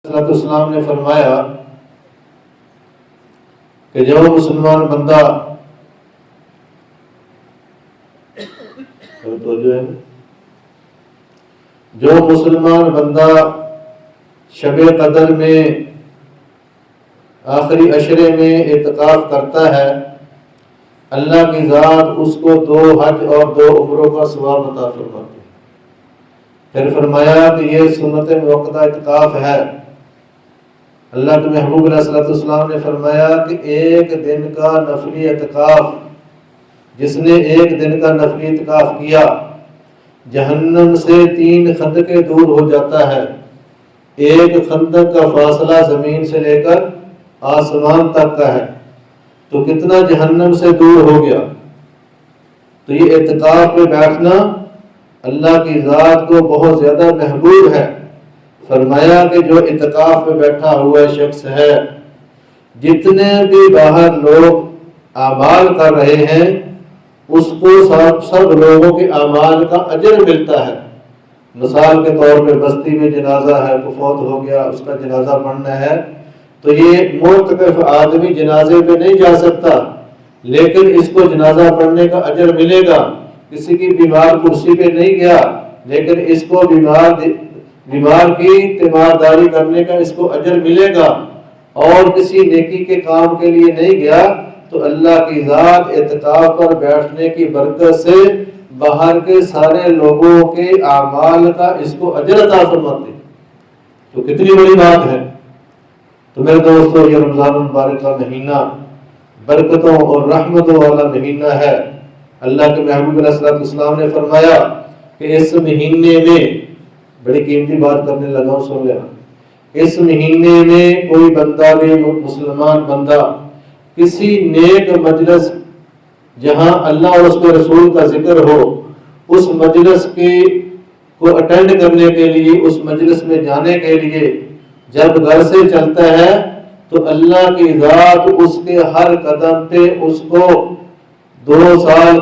السلام نے فرمایا کہ جو مسلمان بندہ شب قدر میں آخری عشرے میں اعتکاف کرتا ہے، اللہ کی ذات اس کو 2 حج اور 2 عمروں کا ثواب عطا فرماتی ہے۔ پھر فرمایا کہ یہ سنت موقتہ اعتکاف ہے۔ اللہ کے محبوب علیہ السلام نے فرمایا کہ ایک دن کا نفلی اعتکاف، جس نے ایک دن کا نفلی اعتکاف کیا، جہنم سے 3 خندقیں دور ہو جاتا ہے۔ ایک خندق کا فاصلہ زمین سے لے کر آسمان تک کا ہے، تو کتنا جہنم سے دور ہو گیا۔ تو یہ اعتکاف پہ بیٹھنا اللہ کی ذات کو بہت زیادہ محبوب ہے۔ فرمایا کہ جو اعتکاف پہ بیٹھا ہوا شخص ہے، جتنے بھی باہر لوگ اعمال کر رہے ہیں، اس کو سب لوگوں کے اعمال کا اجر ملتا ہے۔ مثال کے طور پہ بستی میں جنازہ ہے، کوئی فوت ہو گیا، اس کا جنازہ پڑھنا ہے، تو یہ معتکف آدمی جنازے پہ نہیں جا سکتا، لیکن اس کو جنازہ پڑھنے کا اجر ملے گا۔ کسی کی بیمار کرسی پہ نہیں گیا، لیکن اس کو بیمار کی تیمارداری کرنے کا اس کو اجر ملے گا، اور کسی نیکی کے کام کے لیے نہیں گیا تو اللہ کی ذات اعتکاف پر بیٹھنے کی برکت سے باہر کے سارے لوگوں کے اعمال کا اس کو اجر عطا فرماتے۔ تو کتنی بڑی بات ہے۔ تو میرے دوستو، یہ رمضان المبارک کا مہینہ برکتوں اور رحمتوں والا مہینہ ہے۔ اللہ کے محبوب علیہ السلام نے فرمایا کہ اس مہینے میں، بڑی قیمتی بات کرنے لگا ہوں، سن لینا، اس مہینے میں کوئی بندہ بھی، مسلمان بندہ، کسی نیک مجلس جہاں اللہ اور اس کے رسول کا ذکر ہو، اس مجلس کو اٹینڈ کرنے کے لیے، اس مجلس میں جانے کے لیے جب گھر سے چلتا ہے تو اللہ کی ذات اس کے ہر قدم پہ اس کو 2 سال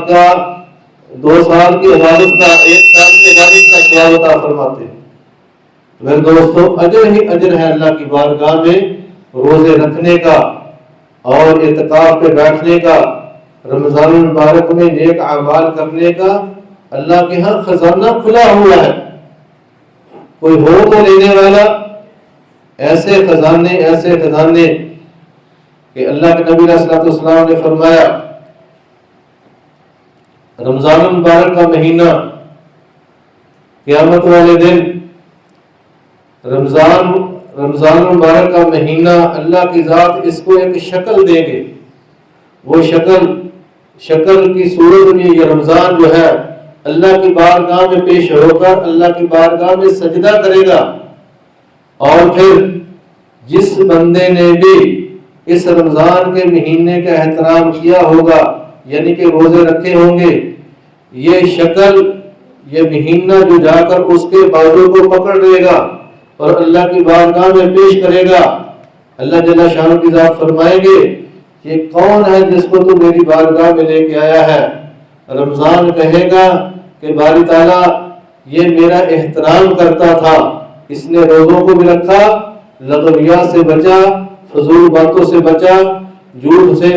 کی عبادت کا، 1 سال کی عبادت کا ثواب عطا فرماتے ہیں۔ میرے دوستو، اجر ہی اجر ہے اللہ کی بارگاہ میں روزے رکھنے کا اور اعتکاف پہ بیٹھنے کا، رمضان المبارک میں نیک اعمال کرنے کا۔ اللہ کے ہاں خزانہ کھلا ہوا ہے، کوئی ہو تو لینے والا۔ ایسے خزانے کہ اللہ کے نبی علیہ السلام نے فرمایا، رمضان المبارک کا مہینہ، قیامت والے دن رمضان المبارک کا مہینہ، اللہ کی ذات اس کو ایک شکل دیں گے۔ وہ شکل کی صورت میں یہ رمضان جو ہے اللہ کی بارگاہ میں پیش ہو کر اللہ کی بارگاہ میں سجدہ کرے گا، اور پھر جس بندے نے بھی اس رمضان کے مہینے کا احترام کیا ہوگا، یعنی کہ روزے رکھے ہوں گے، یہ شکل، یہ مہینہ جو جا کر اس کے بازو کو پکڑ لے گا اور اللہ کی بارگاہ میں پیش کرے گا۔ اللہ جل شانہ کی ذات فرمائیں گے، یہ کون ہے جس کو تو میری بارگاہ میں لے کے آیا ہے؟ رمضان کہے گا کہ باری تعالیٰ یہ میرا احترام کرتا تھا، اس نے روزوں کو بھی رکھا، لغویات سے بچا، فضول باتوں سے بچا، جھوٹ سے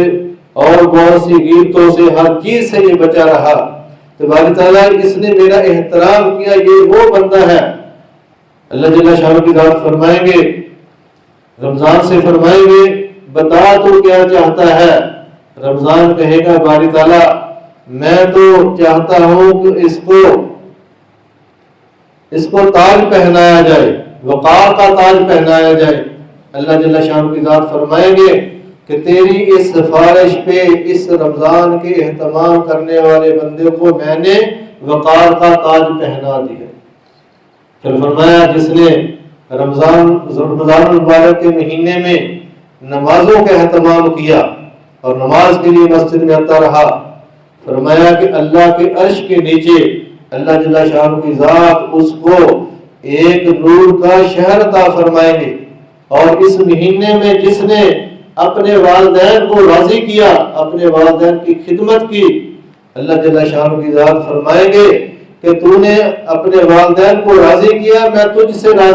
اور بہت سی غیبتوں سے، ہر چیز سے یہ بچا رہا، تو باری تعالیٰ اس نے میرا احترام کیا، یہ وہ بندہ ہے۔ اللہ جل شانہ کی ذات فرمائیں گے، رمضان سے فرمائیں گے، بتا تو کیا چاہتا ہے؟ رمضان کہے گا، باری تعالیٰ میں تو چاہتا ہوں کہ اس کو تاج پہنایا جائے، وقار کا تاج پہنایا جائے۔ اللہ جل شانہ کی ذات فرمائیں گے کہ تیری اس سفارش پہ اس رمضان کے اہتمام کرنے والے بندے کو میں نے وقار کا تاج پہنا دیا۔ پھر فرمایا، جس نے رمضان المبارک کے مہینے میں نمازوں کا اہتمام کیا اور نماز کے لیے مسجد میں آتا رہا، فرمایا کہ اللہ کے عرش کے نیچے اللہ جل شانہ کی ذات اس کو ایک نور کا شہر عطا فرمائیں گے۔ اور اس مہینے میں جس نے اپنے والدین کو راضی کیا، اپنے والدین کی خدمت کی، اللہ جل شانہ کی ذات فرمائیں گے کہ تو نے اپنے والدین کو راضی کیا، میں تجھ سے راضی